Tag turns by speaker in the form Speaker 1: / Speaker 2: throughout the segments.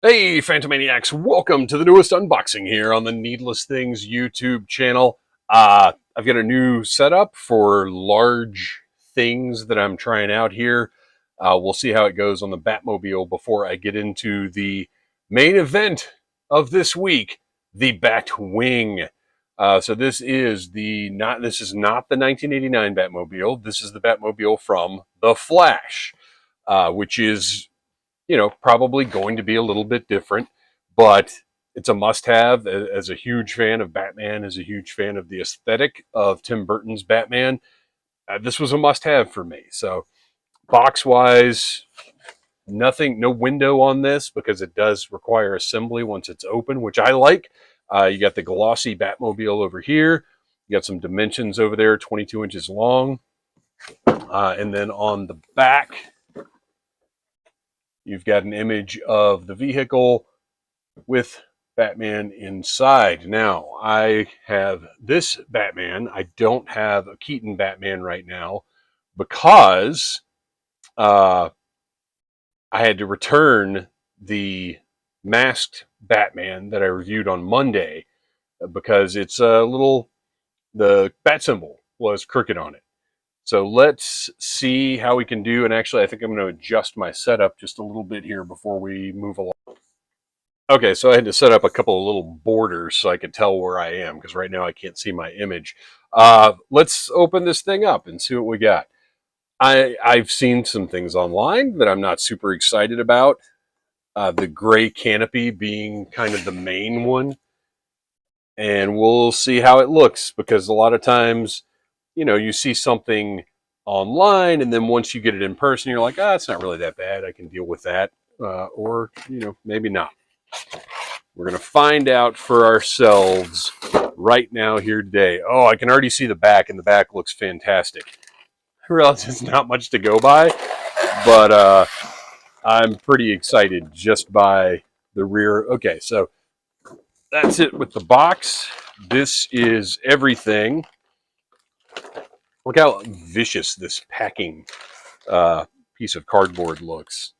Speaker 1: Hey, Phantomaniacs, welcome to the newest unboxing here on the Needless Things YouTube channel. I've got a new setup for large things that I'm trying out here. We'll see how it goes on the Batmobile before I get into the main event of this week, the Batwing. So this is not the 1989 Batmobile. This is the Batmobile from The Flash, which is probably going to be a little bit different, but it's a must have. As a huge fan of Batman, as a huge fan of the aesthetic of Tim Burton's Batman, this was a must have for me. So, box wise, nothing, no window on this because it does require assembly once it's open, which I like. You got the glossy Batmobile over here. You got some dimensions over there, 22 inches long. And then on the back, you've got an image of the vehicle with Batman inside. Now, I have this Batman. I don't have a Keaton Batman right now because I had to return the masked Batman that I reviewed on Monday because it's the bat symbol was crooked on it. So let's see how we can do. And actually, I think I'm going to adjust my setup just a little bit here before we move along. Okay, so I had to set up a couple of little borders so I could tell where I am, because right now I can't see my image. Let's open this thing up and see what we got. I've seen some things online that I'm not super excited about. The gray canopy being kind of the main one. And we'll see how it looks, because a lot of times, you see something online, and then once you get it in person, you're like, it's not really that bad. I can deal with that. Or, maybe not. We're going to find out for ourselves right now here today. Oh, I can already see the back, and the back looks fantastic. I realize it's not much to go by, but I'm pretty excited just by the rear. Okay, so that's it with the box. This is everything. Look how vicious this packing piece of cardboard looks.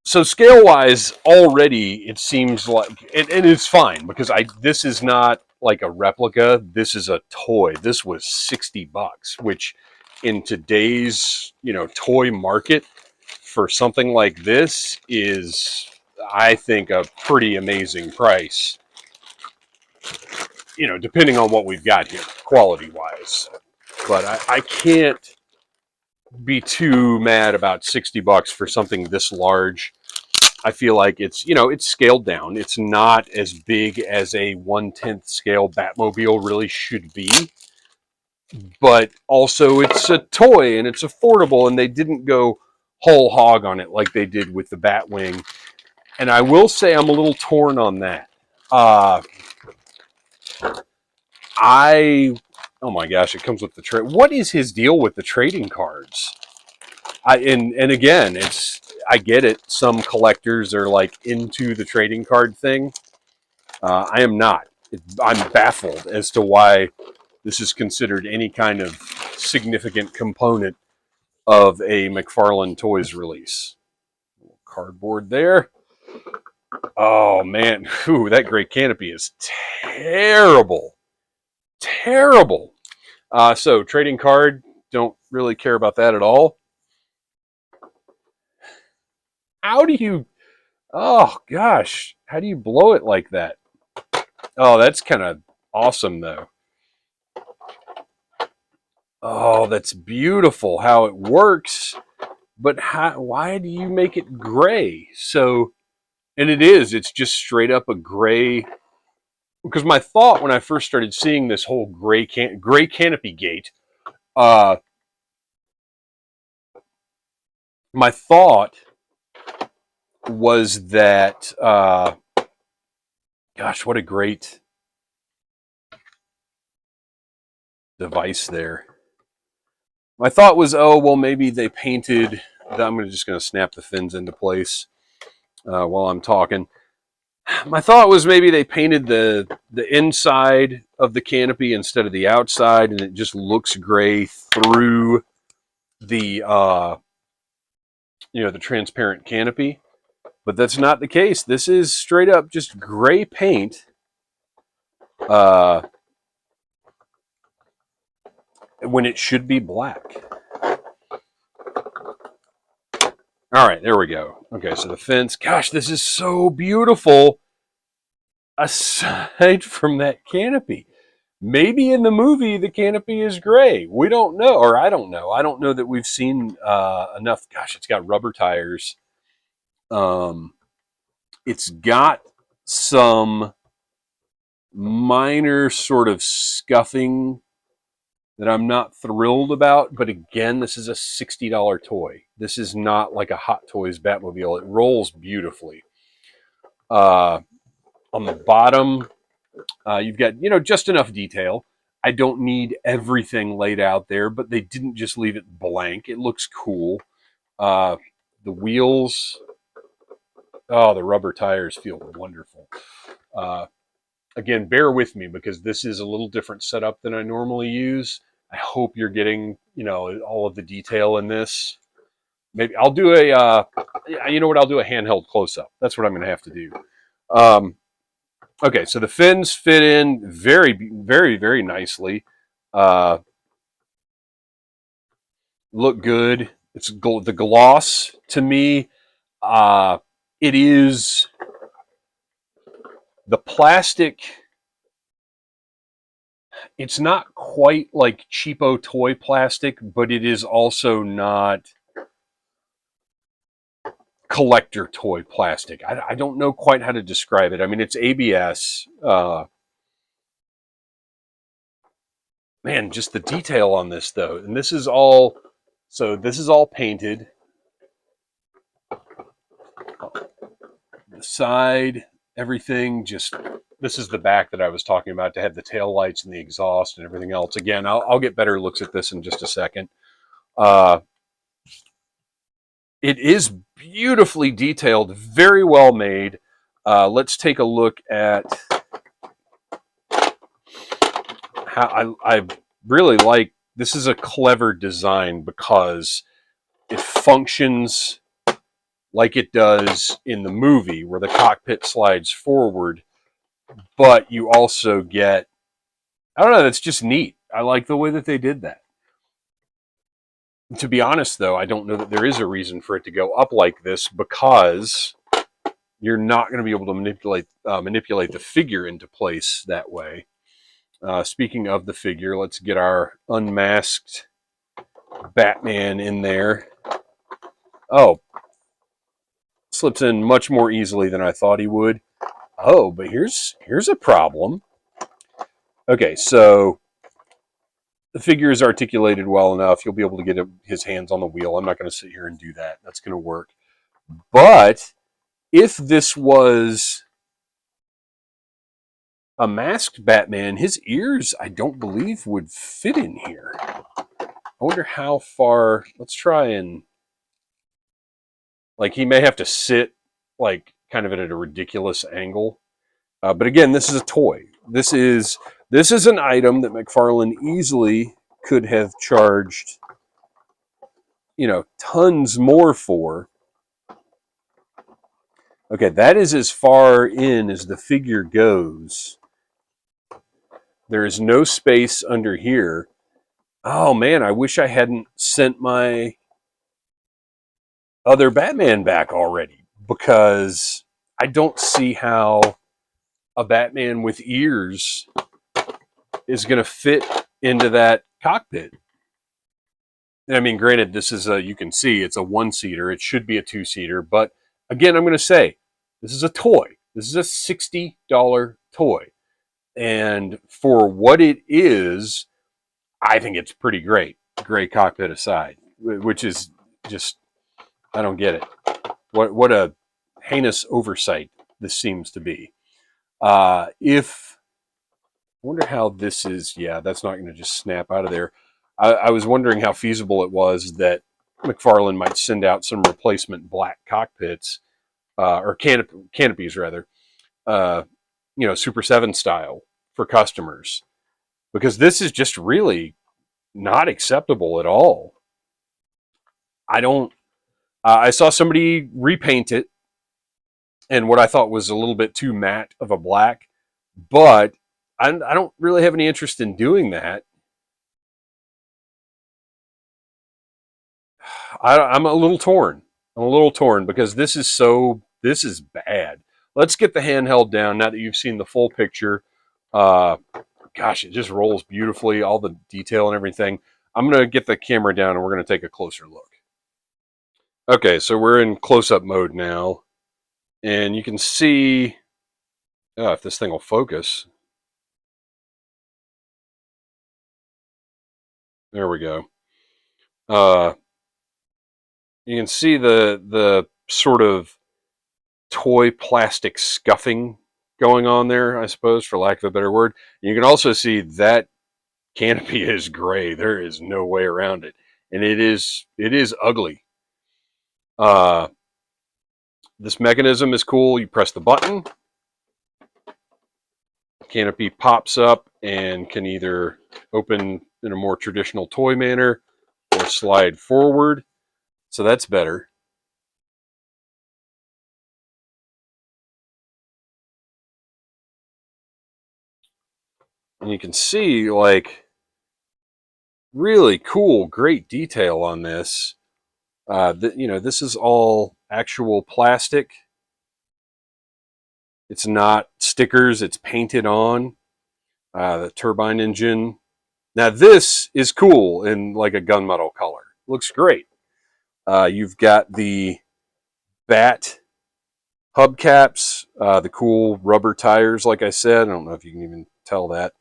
Speaker 1: So scale-wise, already it seems like, and it's fine because this is not like a replica. This is a toy. This was $60, which in today's toy market for something like this is, I think, a pretty amazing price. Depending on what we've got here, quality-wise. But I can't be too mad about $60 for something this large. I feel like it's scaled down. It's not as big as a 1/10 scale Batmobile really should be, but also it's a toy and it's affordable, and they didn't go whole hog on it like they did with the Batwing. And I will say I'm a little torn on that. Oh my gosh, it comes with the trade. What is his deal with the trading cards? And again, I get it. Some collectors are like into the trading card thing. I am not. I'm baffled as to why this is considered any kind of significant component of a McFarlane Toys release. Cardboard there. Oh man, whew, that gray canopy is terrible. Terrible. So trading card, don't really care about that at all. How do you, oh gosh, how do you blow it like that? Oh, that's kind of awesome though. Oh, that's beautiful how it works. But why do you make it gray? So, and it's just straight up a gray. Because my thought when I first started seeing this whole gray canopy gate, uh, my thought was that, gosh, what a great device there. My thought was, oh, well, maybe they painted, I'm just going to snap the fins into place while I'm talking. My thought was maybe they painted the inside of the canopy instead of the outside, and it just looks gray through the the transparent canopy. But that's not the case. This is straight up just gray paint. Uh, when it should be black. All right, there we go. Okay, so the fence. Gosh, this is so beautiful. Aside from that canopy, maybe in the movie the canopy is gray. We don't know, or I don't know. I don't know that we've seen enough. Gosh, it's got rubber tires. It's got some minor sort of scuffing that I'm not thrilled about. But again, this is a $60 toy. This is not like a Hot Toys Batmobile. It rolls beautifully. On the bottom, you've got, just enough detail. I don't need everything laid out there, but they didn't just leave it blank. It looks cool. The wheels, the rubber tires feel wonderful. Again, bear with me because this is a little different setup than I normally use. I hope you're getting, all of the detail in this. Maybe I'll do you know what? I'll do a handheld close-up. That's what I'm going to have to do. Okay, so the fins fit in very, very, very nicely. Look good. It's the gloss to me. It is the plastic. It's not quite like cheapo toy plastic, but it is also not collector toy plastic. I don't know quite how to describe it. I mean, it's ABS. Man, just the detail on this though. And this is all painted. The side, everything this is the back that I was talking about to have the tail lights and the exhaust and everything else. Again, I'll get better looks at this in just a second. It is beautifully detailed, very well made. Let's take a look at how I really like. This is a clever design because it functions like it does in the movie where the cockpit slides forward, but you also get, I don't know, that's just neat. I like the way that they did that. To be honest, though, I don't know that there is a reason for it to go up like this because you're not going to be able to manipulate the figure into place that way. Speaking of the figure, let's get our unmasked Batman in there. Oh, slips in much more easily than I thought he would. Oh, but here's a problem. Okay, so the figure is articulated well enough. You'll be able to get his hands on the wheel. I'm not going to sit here and do that. That's going to work. But if this was a masked Batman, his ears, I don't believe, would fit in here. I wonder how far. Let's try and, he may have to sit, kind of at a ridiculous angle. But again, this is a toy. This is an item that McFarlane easily could have charged, tons more for. Okay, that is as far in as the figure goes. There is no space under here. Oh man, I wish I hadn't sent my other Batman back already because I don't see how a Batman with ears is going to fit into that cockpit. And I mean, granted, this is you can see it's a one-seater. It should be a two-seater. But again, I'm going to say, this is a toy. This is a $60 toy. And for what it is, I think it's pretty great. Gray cockpit aside, which is just, I don't get it. What a heinous oversight this seems to be. I wonder how this is, yeah, that's not going to just snap out of there. I was wondering how feasible it was that McFarlane might send out some replacement black cockpits, or canopies rather, Super 7 style for customers. Because this is just really not acceptable at all. I saw somebody repaint it and what I thought was a little bit too matte of a black. But I don't really have any interest in doing that. I'm a little torn. I'm a little torn because this is bad. Let's get the handheld down now that you've seen the full picture. Uh, Gosh, it just rolls beautifully, all the detail and everything. I'm going to get the camera down and we're going to take a closer look. Okay, so we're in close-up mode now, and you can see, if this thing will focus. There we go. Uh, you can see the sort of toy plastic scuffing going on there, I suppose, for lack of a better word. You can also see that canopy is gray. There is no way around it, and it is ugly. Uh, this mechanism is cool. You press the button, canopy pops up and can either open in a more traditional toy manner or slide forward. So that's better. And you can see like really cool, great detail on this. This is all actual plastic. It's not stickers, it's painted on. The turbine engine. Now this is cool in like a gunmetal color. Looks great. You've got the bat hubcaps, the cool rubber tires, like I said. I don't know if you can even tell that.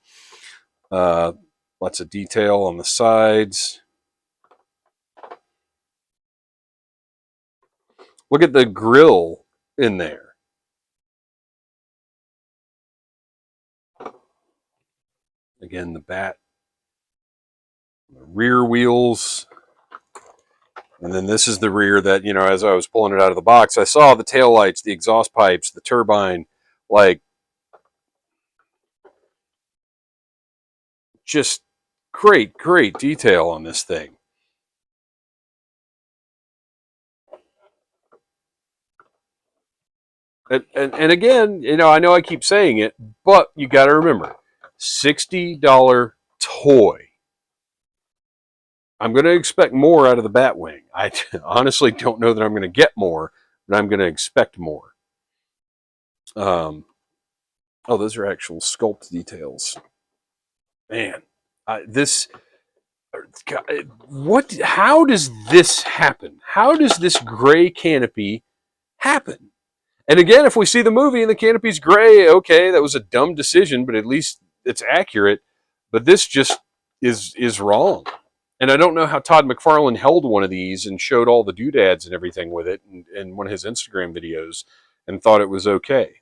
Speaker 1: Uh, Lots of detail on the sides. Look at the grill in there. Again, the bat, the rear wheels. And then this is the rear that, as I was pulling it out of the box, I saw the tail lights, the exhaust pipes, the turbine, like just great, great detail on this thing. And again, I know I keep saying it, but you got to remember, $60 toy. I'm going to expect more out of the Batwing. I honestly don't know that I'm going to get more, but I'm going to expect more. Um, oh, those are actual sculpt details. Man, this. What? How does this happen? How does this gray canopy happen? And again, if we see the movie and the canopy's gray, okay, that was a dumb decision, but at least it's accurate. But this just is wrong. And I don't know how Todd McFarlane held one of these and showed all the doodads and everything with it in one of his Instagram videos and thought it was okay.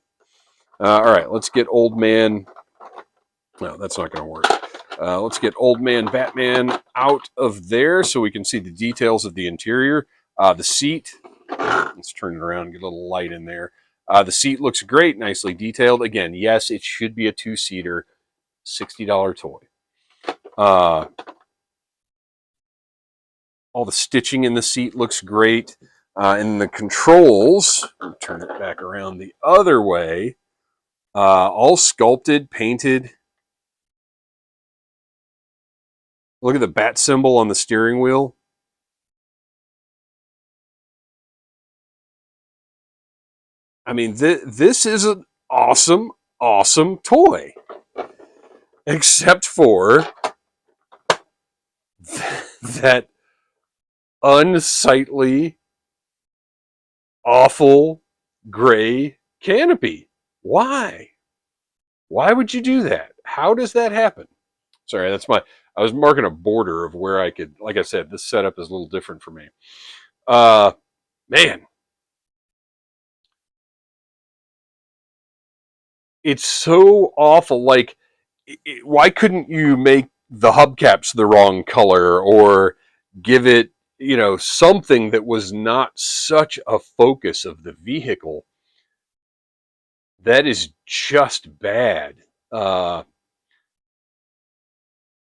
Speaker 1: All right, let's get old man. No, that's not going to work. Let's get old man Batman out of there so we can see the details of the interior. The seat. Let's turn it around and get a little light in there. The seat looks great, nicely detailed. Again, yes, it should be a two-seater, $60 toy. All the stitching in the seat looks great. And the controls, turn it back around the other way, all sculpted, painted. Look at the bat symbol on the steering wheel. I mean, this is an awesome, awesome toy. Except for that unsightly, awful gray canopy. Why? Why would you do that? How does that happen? Sorry, I was marking a border of where I could, like I said, this setup is a little different for me. Man, it's so awful. Like, why couldn't you make the hubcaps the wrong color or give it, something that was not such a focus of the vehicle? That is just bad.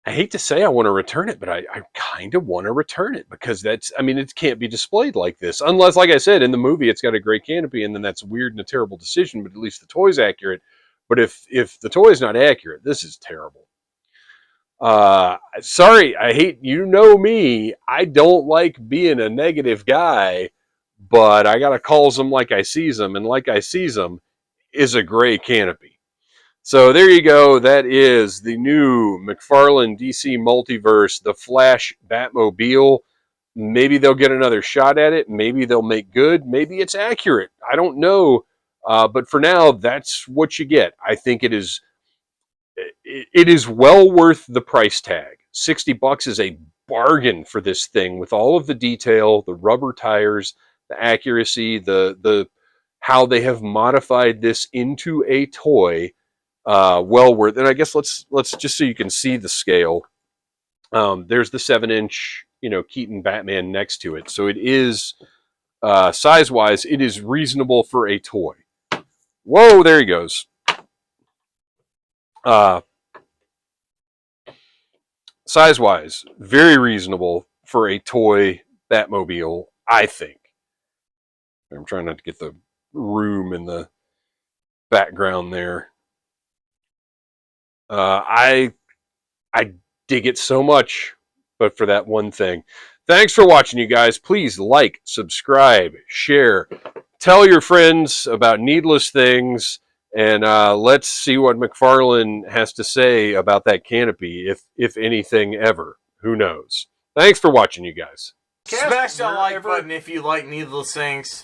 Speaker 1: I hate to say I want to return it, but I kind of want to return it because that's, I mean, it can't be displayed like this. Unless, like I said, in the movie, it's got a great canopy, and then that's weird and a terrible decision, but at least the toy's accurate. But if the toy is not accurate, this is terrible. Sorry, I hate, you know me, I don't like being a negative guy, but I gotta calls them like I sees them, and like I sees them is a gray canopy. So there you go. That is the new McFarlane DC Multiverse, the Flash Batmobile. Maybe they'll get another shot at it. Maybe they'll make good. Maybe it's accurate. I don't know. But for now, that's what you get. I think it is well worth the price tag. $60 is a bargain for this thing with all of the detail, the rubber tires, the accuracy, the how they have modified this into a toy. Well worth. And I guess let's just so you can see the scale. There's the 7-inch, Keaton Batman next to it. So it is size wise, it is reasonable for a toy. Whoa, there he goes. Size wise, very reasonable for a toy Batmobile, I think. I'm trying not to get the room in the background there. I dig it so much, but for that one thing. Thanks for watching, you guys. Please like, subscribe, share, tell your friends about needless things, and let's see what McFarlane has to say about that canopy, if anything ever. Who knows? Thanks for watching, you guys.
Speaker 2: Smash that like button if you like needless things.